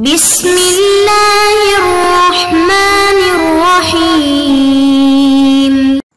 بسم اللہ الرحمن الرحیم۔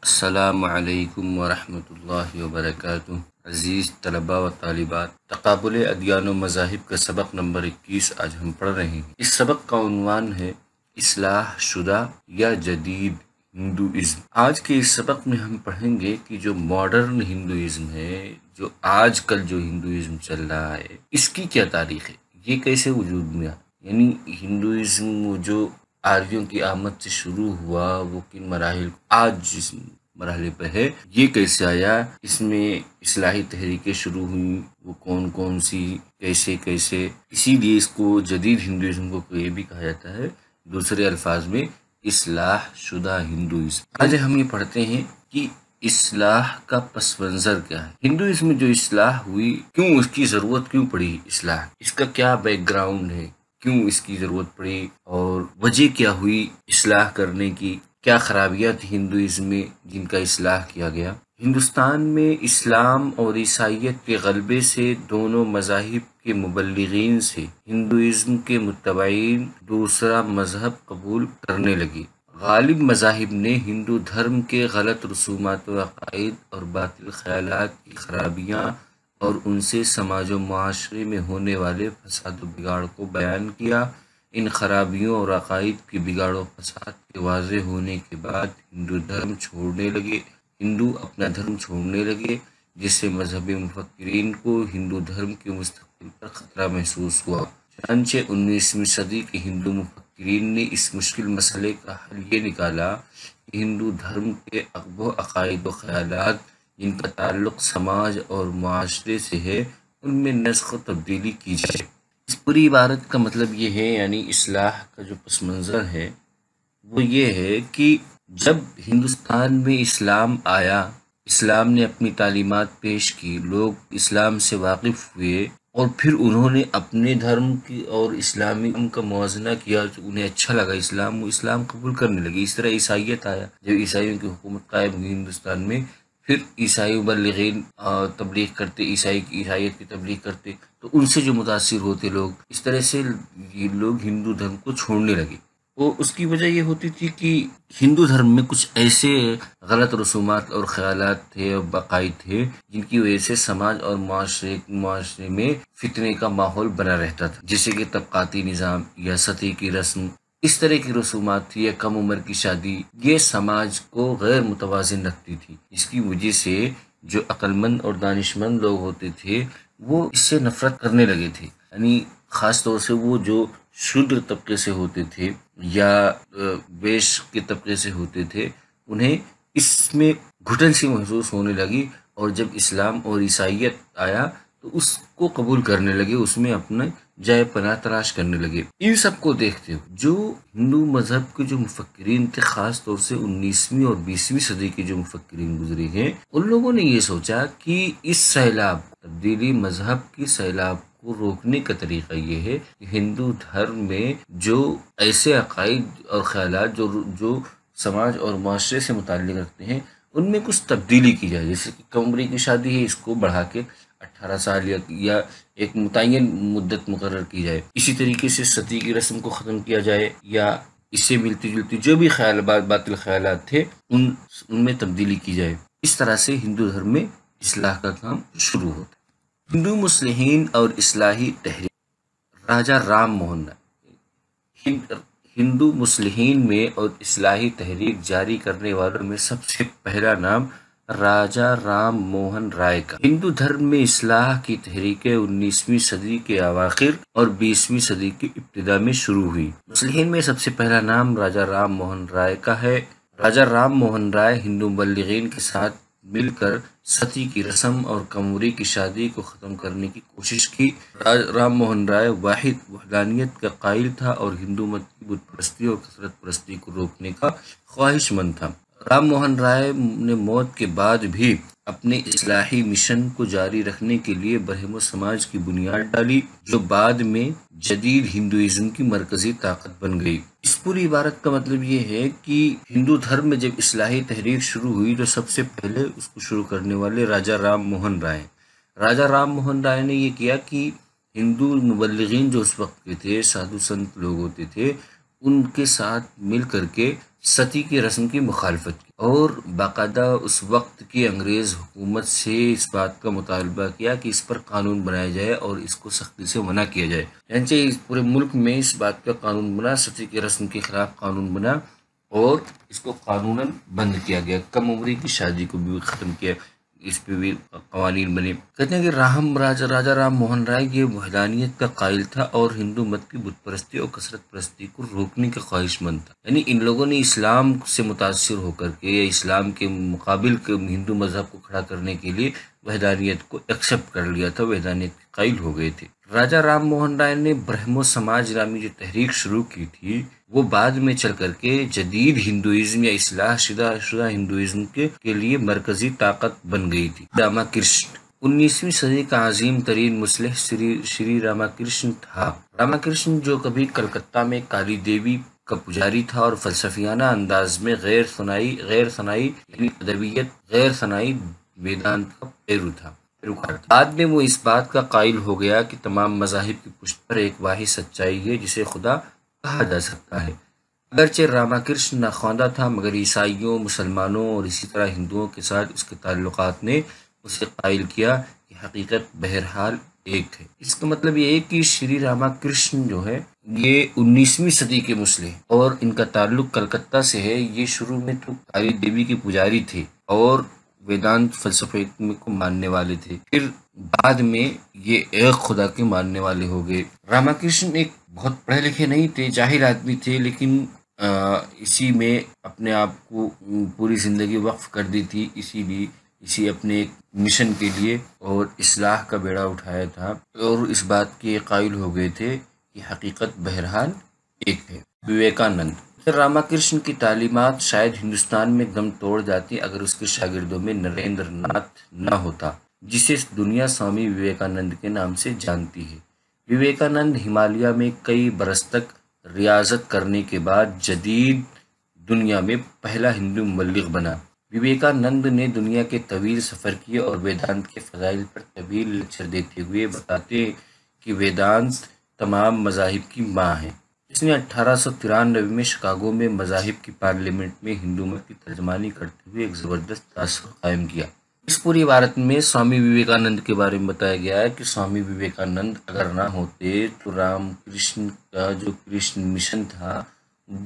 السلام علیکم ورحمۃ اللہ وبرکاتہ۔ عزیز طلباء و طالبات، تقابل ادیان و مذاہب کا سبق نمبر 21 آج ہم پڑھ رہے ہیں۔ اس سبق کا عنوان ہے اصلاح شدہ یا جدید ہندوازم۔ آج کے اس سبق میں ہم پڑھیں گے کہ جو ماڈرن ہندوازم ہے، جو آج کل جو ہندوازم چل رہا ہے، اس کی کیا تاریخ ہے، یہ کیسے وجود میں آیا، یعنی ہندوازم جو آریوں کی آمد سے شروع ہوا وہ کن مراحل آج جس مرحلے پہ ہے یہ کیسے آیا، اس میں اصلاحی تحریکیں شروع ہوئیں، وہ کون کون سی، کیسے کیسے، اسی لیے اس کو جدید ہندوازم کو یہ بھی کہا جاتا ہے، دوسرے الفاظ میں اصلاح شدہ ہندوازم۔ آج ہم یہ پڑھتے ہیں کہ اصلاح کا پس منظر کیا ہے، ہندوازم میں جو اصلاح ہوئی کیوں، اس کی ضرورت کیوں پڑی اصلاح، اس کا کیا بیک گراؤنڈ ہے، کیوں اس کی ضرورت پڑی اور وجہ کیا ہوئی اصلاح کرنے کی، کیا خرابیاں تھیں ہندوازم میں جن کا اصلاح کیا گیا۔ ہندوستان میں اسلام اور عیسائیت کے غلبے سے دونوں مذاہب کے مبلغین سے ہندوازم کے متبعین دوسرا مذہب قبول کرنے لگے۔ غالب مذاہب نے ہندو دھرم کے غلط رسومات و عقائد اور باطل خیالات کی خرابیاں اور ان سے سماج و معاشرے میں ہونے والے فساد و بگاڑ کو بیان کیا۔ ان خرابیوں اور عقائد کے بگاڑ و فساد کے واضح ہونے کے بعد ہندو اپنا دھرم چھوڑنے لگے، جس سے مذہبی مفکرین کو ہندو دھرم کے مستقبل پر خطرہ محسوس ہوا۔ چنانچہ 19ویں صدی کے ہندو مفکرین نے اس مشکل مسئلے کا حل یہ نکالا کہ ہندو دھرم کے عقائد و خیالات جن کا تعلق سماج اور معاشرے سے ہے ان میں نسخ و تبدیلی کی جائے۔ اس پوری عبارت کا مطلب یہ ہے، یعنی اصلاح کا جو پس منظر ہے وہ یہ ہے کہ جب ہندوستان میں اسلام آیا، اسلام نے اپنی تعلیمات پیش کی، لوگ اسلام سے واقف ہوئے اور پھر انہوں نے اپنے دھرم کی اور اسلامی کا موازنہ کیا، جو انہیں اچھا لگا وہ اسلام قبول کرنے لگے۔ اس طرح عیسائیت آیا، جب عیسائیوں کی حکومت قائم ہوئی ہندوستان میں، پھر عیسائی مبلغین تبلیغ کرتے، عیسائیت کی تبلیغ کرتے، تو ان سے جو متاثر ہوتے لوگ، اس طرح سے یہ لوگ ہندو دھرم کو چھوڑنے لگے۔ تو اس کی وجہ یہ ہوتی تھی کہ ہندو دھرم میں کچھ ایسے غلط رسومات اور خیالات تھے اور عقائد تھے جن کی وجہ سے سماج اور معاشرے میں فتنے کا ماحول بنا رہتا تھا، جیسے کہ طبقاتی نظام یا ستی کی رسم، اس طرح کی رسومات تھی، یا کم عمر کی شادی، یہ سماج کو غیر متوازن رکھتی تھی، جس کی وجہ سے جو عقل مند اور دانش مند لوگ ہوتے تھے وہ اس سے نفرت کرنے لگے تھے، یعنی خاص طور سے وہ جو شودر طبقے سے ہوتے تھے یا ویش کے طبقے سے ہوتے تھے، انہیں اس میں گھٹن سی محسوس ہونے لگی، اور جب اسلام اور عیسائیت آیا تو اس کو قبول کرنے لگے، اس میں اپنا جائے پناہ تلاش کرنے لگے۔ ان سب کو دیکھتے ہوئے جو ہندو مذہب کے جو مفکرین تھے، خاص طور سے 19ویں اور 20ویں صدی کے جو مفکرین گزرے ہیں، ان لوگوں نے یہ سوچا کہ اس سیلاب تبدیلی مذہب کی سیلاب کو روکنے کا طریقہ یہ ہے کہ ہندو دھرم میں جو ایسے عقائد اور خیالات جو سماج اور معاشرے سے متعلق رکھتے ہیں ان میں کچھ تبدیلی کی جائے، جیسے کہ کم عمری کی شادی ہے، اس کو بڑھا کے 18 سال یا ایک متعین مدت مقرر کی جائے، اسی طریقے سے ستی کی رسم کو ختم کیا جائے، یا اس سے ملتی جلتی جو بھی باطل خیالات تھے ان میں تبدیلی کی جائے۔ اس طرح سے ہندو دھرم میں اصلاح کا کام شروع ہوتا ہے۔ ہندو مصلحین اور اصلاحی تحریک، راجہ رام موہن رائے۔ ہندو مصلحین میں اور اصلاحی تحریک جاری کرنے والوں میں سب سے پہلا نام راجہ رام موہن رائے کا۔ ہندو دھرم میں اصلاح کی تحریکیں 19ویں صدی کے اواخر اور 20ویں صدی کی ابتدا میں شروع ہوئی۔ مصلحین میں سب سے پہلا نام راجہ رام موہن رائے کا ہے۔ راجہ رام موہن رائے ہندو مبلغین کے ساتھ مل کر ستی کی رسم اور کم عمری کی شادی کو ختم کرنے کی کوشش کی۔ رام موہن رائے واحد وحدانیت کا قائل تھا اور ہندو مت کی بت پرستی اور کثرت پرستی کو روکنے کا خواہش مند تھا۔ رام موہن رائے نے موت کے بعد بھی اپنے اصلاحی مشن کو جاری رکھنے کے لیے برہم سماج کی بنیاد ڈالی، جو بعد میں جدید ہندوازم کی مرکزی طاقت بن گئی۔ اس پوری عبارت کا مطلب یہ ہے کہ ہندو دھرم میں جب اصلاحی تحریک شروع ہوئی تو سب سے پہلے اس کو شروع کرنے والے راجہ رام موہن رائے۔ راجہ رام موہن رائے نے یہ کیا کہ ہندو مبلغین جو اس وقت کے تھے، سادھو سنت لوگ ہوتے تھے، ان کے ساتھ مل کر کے ستی کی رسم کی مخالفت کی اور باقاعدہ اس وقت کی انگریز حکومت سے اس بات کا مطالبہ کیا کہ اس پر قانون بنایا جائے اور اس کو سختی سے منع کیا جائے۔ یعنی اس پورے ملک میں اس بات کا قانون بنا، ستی کی رسم کے خلاف قانون بنا اور اس کو قانوناً بند کیا گیا۔ کم عمری کی شادی کو بھی ختم کیا، اس پہ بھی قوانین بنے۔ کہتے ہیں کہ راجا رام موہن رائے یہ وحدانیت کا قائل تھا اور ہندو مت کی بت پرستی اور کثرت پرستی کو روکنے کا خواہش مند تھا۔ یعنی ان لوگوں نے اسلام سے متاثر ہو کر کے یا اسلام کے مقابل کے ہندو مذہب کو کھڑا کرنے کے لیے وحدانیت کو ایکسیپٹ کر لیا تھا، وحدانیت کے قائل ہو گئے تھے۔ راجا رام موہن رائے نے برہمو سماج نامی جو تحریک شروع کی تھی وہ بعد میں چل کر کے جدید ہندوازم یا اصلاح شدہ ہندوازم کے لیے مرکزی طاقت بن گئی تھی۔ راما کرشن 19ویں صدی کا عظیم ترین مصلح شری راما کرشن تھا۔ راما کرشن جو کبھی کلکتہ میں کالی دیوی کا پجاری تھا اور فلسفیانہ انداز میں غیر ثنائی یعنی ادبیت غیر ثنائی ویدانت کا پیرو تھا۔ بعد میں وہ اس بات کا قائل ہو گیا کہ تمام مذاہب کی پشت پر ایک واحد سچائی ہے جسے خدا کہا جا سکتا ہے۔ اگرچہ راما کرشن ناخواندہ تھا مگر عیسائیوں، مسلمانوں اور اسی طرح ہندوؤں کے ساتھ اس کے تعلقات نے اسے قائل کیا کہ حقیقت بہرحال ایک ہے۔ اس کا مطلب یہ ہے کہ شری راما کرشن جو ہے یہ 19ویں صدی کے مسلح اور ان کا تعلق کلکتہ سے ہے۔ یہ شروع میں تو کالی دیوی کے پجاری تھے اور ویدانت فلسفے کو ماننے والے تھے، پھر بعد میں یہ ایک خدا کے ماننے والے ہو گئے۔ راما کرشن ایک بہت پڑھے لکھے نہیں تھے، جاہل آدمی تھے، لیکن اسی میں اپنے آپ کو پوری زندگی وقف کر دی تھی، اسی اپنے ایک مشن کے لیے اور اصلاح کا بیڑا اٹھایا تھا اور اس بات کے قائل ہو گئے تھے کہ حقیقت بہرحال ایک ہے۔ وویکانند راما کرشن کی تعلیمات شاید ہندوستان میں دم توڑ جاتی اگر اس کے شاگردوں میں نریندر ناتھ نہ ہوتا، جسے دنیا سوامی وویکانند کے نام سے جانتی ہے۔ وویکانند ہمالیہ میں کئی برس تک ریاضت کرنے کے بعد جدید دنیا میں پہلا ہندو مبلغ بنا۔ وویکانند نے دنیا کے طویل سفر کیے اور ویدانت کے فضائل پر طویل لیکچر دیتے ہوئے بتاتے ہیں کہ ویدانت تمام مذاہب کی ماں ہے۔ اس نے 1893 میں شکاگو میں مذاہب کی پارلیمنٹ میں ہندو مت کی ترجمانی کرتے ہوئے ایک زبردست تاثر قائم کیا۔ اس پوری عبارت میں سوامی وویکانند کے بارے میں بتایا گیا ہے کہ سوامی وویکانند اگر نہ ہوتے تو رام کرشن کا جو کرشن مشن تھا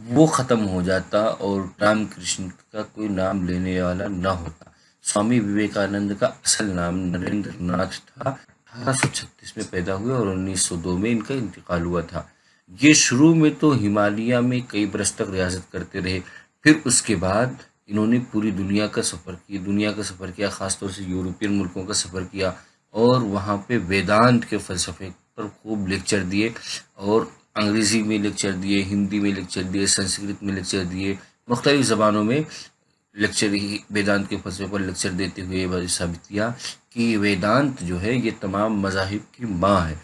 وہ ختم ہو جاتا اور رام کرشن کا کوئی نام لینے والا نہ ہوتا۔ سوامی وویکانند کا اصل نام نریندر ناتھ تھا۔ 1836 میں پیدا ہوئے اور 1902 میں ان کا انتقال ہوا تھا۔ یہ شروع میں تو ہمالیہ میں کئی برس تک ریاضت کرتے رہے، پھر اس کے بعد انہوں نے پوری دنیا کا سفر کیا، خاص طور سے یورپین ملکوں کا سفر کیا اور وہاں پہ ویدانت کے فلسفے پر خوب لیکچر دیے اور انگریزی میں لیکچر دیے، ہندی میں لیکچر دیے، سنسکرت میں لیکچر دیے، مختلف زبانوں میں لیکچر ویدانت کے فلسفے پر لیکچر دیتے ہوئے ثابت کیا کہ ویدانت جو ہے یہ تمام مذاہب کی ماں ہے۔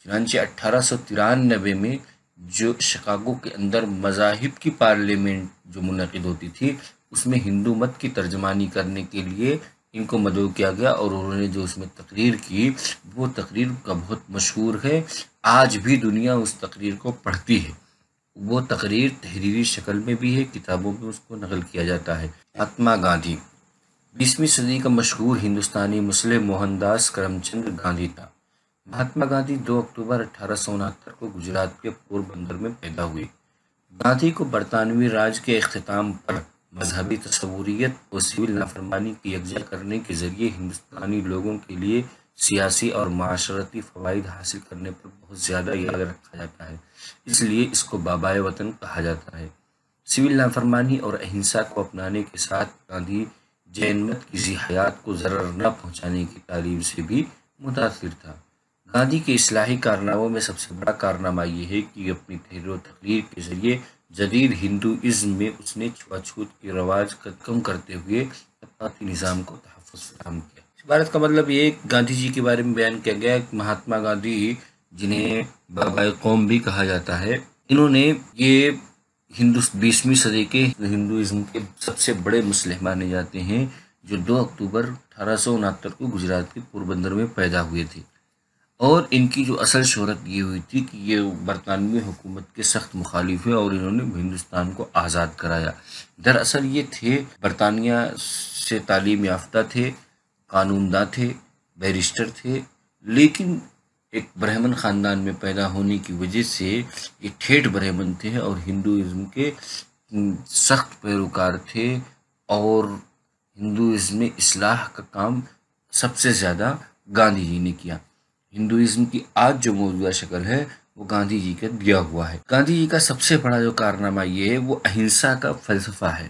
چنانچہ 1893 میں جو شکاگو کے اندر مذاہب کی پارلیمنٹ جو منعقد ہوتی تھی اس میں ہندو مت کی ترجمانی کرنے کے لیے ان کو مدعو کیا گیا اور انہوں نے جو اس میں تقریر کی وہ تقریر کا بہت مشہور ہے، آج بھی دنیا اس تقریر کو پڑھتی ہے۔ وہ تقریر تحریری شکل میں بھی ہے، کتابوں میں اس کو نقل کیا جاتا ہے۔ مہاتما گاندھی 20ویں صدی کا مشہور ہندوستانی مسلح موہن داس کرم چند گاندھی تھا۔ مہاتما گاندھی 2 اکتوبر 1869 کو گجرات کے پوربندر میں پیدا ہوئے۔ گاندھی کو برطانوی راج کے اختتام پر مذہبی تصوریت اور سول نافرمانی کی یکجا کرنے کے ذریعے ہندوستانی لوگوں کے لیے سیاسی اور معاشرتی فوائد حاصل کرنے پر بہت زیادہ یاد رکھا جاتا ہے، اس لیے اس کو بابائے وطن کہا جاتا ہے۔ سول نافرمانی اور اہنسا کو اپنانے کے ساتھ گاندھی جین مت کسی حیات کو ضرر نہ پہنچانے کی تعلیم سے بھی متاثر تھا۔ گاندھی کے اصلاحی کارناموں میں سب سے بڑا کارنامہ یہ ہے کہ اپنی تحریر و تقریر کے ذریعے جدید ہندوازم میں اس نے چھوا چھوت کے رواج کو کم کرتے ہوئے طبقاتی نظام کو تحفظ فراہم کیا۔ اس عبارت کا مطلب یہ گاندھی جی کے بارے میں بیان کیا گیا کہ مہاتما گاندھی جنہیں بابائے قوم بھی کہا جاتا ہے، انہوں نے یہ 20ویں صدی کے ہندوازم کے سب سے بڑے مسلح مانے جاتے ہیں جو 2 اکتوبر 1869 کو گجرات کے پوربندر میں پیدا ہوئے تھے۔ اور ان کی جو اصل شہرت یہ ہوئی تھی کہ یہ برطانوی حکومت کے سخت مخالف ہیں اور انہوں نے ہندوستان کو آزاد کرایا۔ دراصل یہ تھے برطانیہ سے تعلیم یافتہ تھے، قانون داں تھے، بیرسٹر تھے، لیکن ایک برہمن خاندان میں پیدا ہونے کی وجہ سے یہ ٹھیٹھ برہمن تھے اور ہندوازم کے سخت پیروکار تھے، اور ہندوازم میں اصلاح کا کام سب سے زیادہ گاندھی جی نے کیا۔ ہندوازم کی آج جو موجودہ شکل ہے وہ گاندھی جی کا دیا ہوا ہے۔ گاندھی جی کا سب سے بڑا جو کارنامہ یہ ہے وہ اہنسا کا فلسفہ ہے،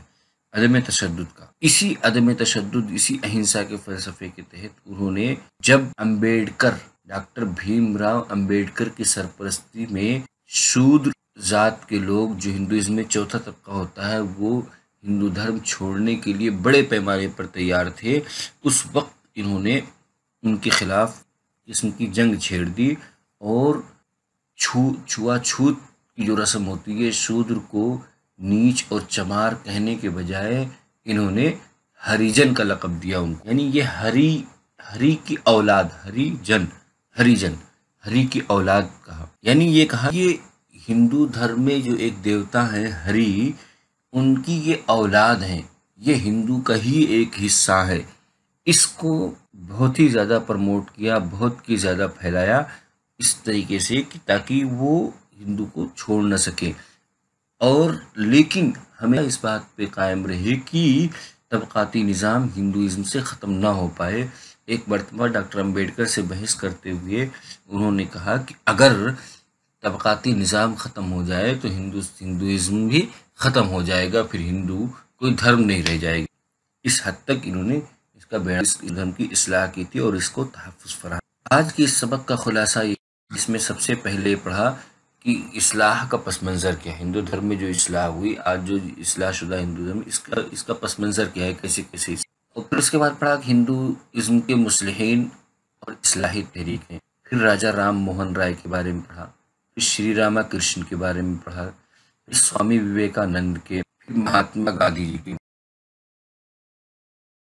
عدم تشدد کا۔ اسی عدم تشدد، اسی اہنسا کے فلسفے کے تحت انہوں نے جب امبیڈکر، ڈاکٹر بھیم راؤ امبیڈکر کی سرپرستی میں شودر ذات کے لوگ جو ہندوازم میں چوتھا طبقہ ہوتا ہے وہ ہندو دھرم چھوڑنے کے لیے بڑے پیمانے پر تیار تھے، اس وقت انہوں نے ان کے خلاف قسم کی جنگ چھیڑ دی اور چھوا چھوت کی جو رسم ہوتی ہے، شودر کو نیچ اور چمار کہنے کے بجائے انہوں نے ہریجن کا لقب دیا ان کو، یعنی یہ ہری کی اولاد، ہری کی اولاد کہا، یعنی یہ کہا یہ ہندو دھرم میں جو ایک دیوتا ہے ہری، ان کی یہ اولاد ہیں، یہ ہندو کا ہی ایک حصہ ہے۔ اس کو بہت ہی زیادہ پرموٹ کیا، بہت کی زیادہ پھیلایا اس طریقے سے کہ تاکہ وہ ہندو کو چھوڑ نہ سکے، اور لیکن ہمیں اس بات پہ قائم رہے کہ طبقاتی نظام ہندوازم سے ختم نہ ہو پائے۔ ایک مرتبہ ڈاکٹر امبیڈکر سے بحث کرتے ہوئے انہوں نے کہا کہ اگر طبقاتی نظام ختم ہو جائے تو ہندوازم بھی ختم ہو جائے گا، پھر ہندو کوئی دھرم نہیں رہ جائے گا۔ اس حد تک انہوں نے اس کا بیان، اس دھرم کی اصلاح کی تھی اور اس کو تحفظ فراہم۔ آج کی اس سبق کا خلاصہ یہ، جس میں سب سے پہلے پڑھا کہ اصلاح کا پس منظر کیا ہے، ہندو دھرم میں جو اصلاح ہوئی، آج جو اصلاح شدہ ہندو دھرم، اس کا پس منظر کیا ہے، کیسے اور پھر اس کے بعد پڑھا کہ ہندوازم کے مصلحین اور اصلاحی تحریک ہیں، پھر راجہ رام موہن رائے کے بارے میں پڑھا، پھر شری راما کرشن کے بارے میں پڑھا، پھر سوامی وویکانند کے، پھر مہاتما گاندھی جی کے